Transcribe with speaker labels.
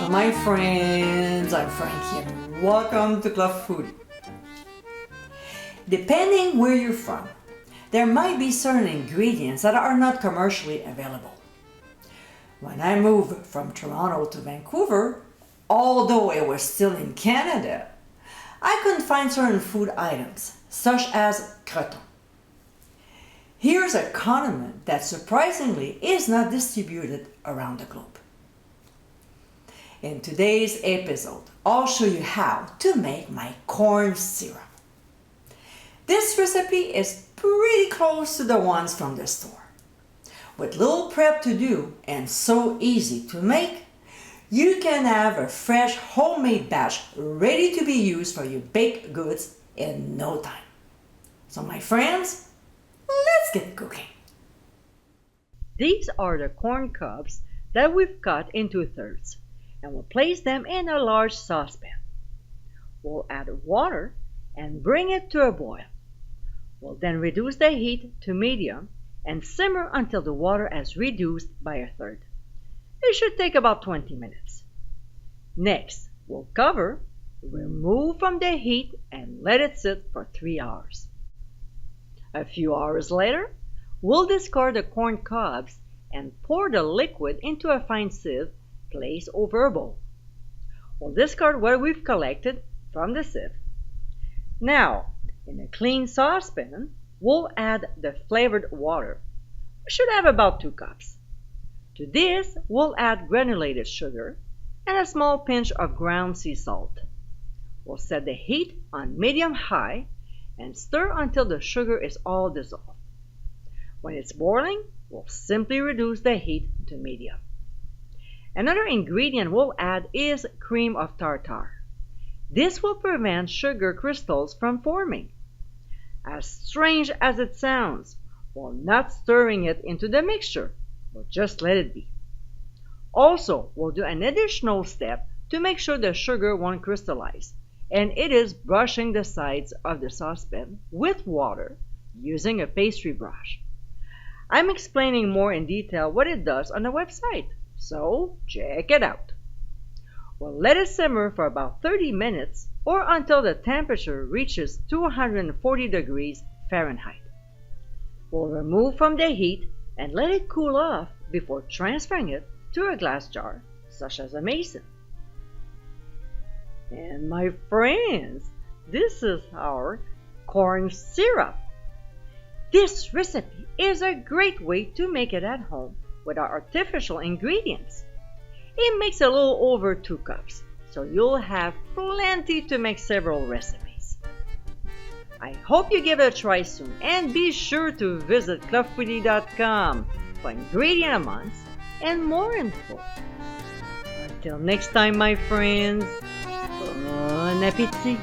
Speaker 1: Hello my friends, I'm Frankie and welcome to Club Food. Depending where you're from, there might be certain ingredients that are not commercially available. When I moved from Toronto to Vancouver, although it was still in Canada, I couldn't find certain food items, such as croton. Here's a condiment that surprisingly is not distributed around the globe. In today's episode, I'll show you how to make my corn syrup. This recipe is pretty close to the ones from the store. With little prep to do and so easy to make, you can have a fresh homemade batch ready to be used for your baked goods in no time. So my friends, let's get cooking.
Speaker 2: These are the corn cobs that we've cut into thirds, and we'll place them in a large saucepan. We'll add water and bring it to a boil. We'll then reduce the heat to medium and simmer until the water has reduced by a third. It should take about 20 minutes. Next, we'll cover, remove from the heat, and let it sit for 3 hours. A few hours later, we'll discard the corn cobs and pour the liquid into a fine sieve placed over a bowl. We'll discard what we've collected from the sieve. Now, in a clean saucepan, we'll add the flavored water. We should have about 2 cups. To this, we'll add granulated sugar and a small pinch of ground sea salt. We'll set the heat on medium-high and stir until the sugar is all dissolved. When it's boiling, we'll simply reduce the heat to medium. Another ingredient we'll add is cream of tartar. This will prevent sugar crystals from forming. As strange as it sounds, we're not stirring it into the mixture. We'll just let it be. Also, we'll do an additional step to make sure the sugar won't crystallize, and it is brushing the sides of the saucepan with water using a pastry brush. I'm explaining more in detail what it does on the website, so check it out. We'll let it simmer for about 30 minutes or until the temperature reaches 240 degrees Fahrenheit. We'll remove from the heat and let it cool off before transferring it to a glass jar, such as a mason. And my friends, this is our corn syrup. This recipe is a great way to make it at home without artificial ingredients. It makes a little over 2 cups, so you'll have plenty to make several recipes. I hope you give it a try soon, and be sure to visit clubfoodie.com for ingredient amounts and more info. Until next time, my friends, bon appétit!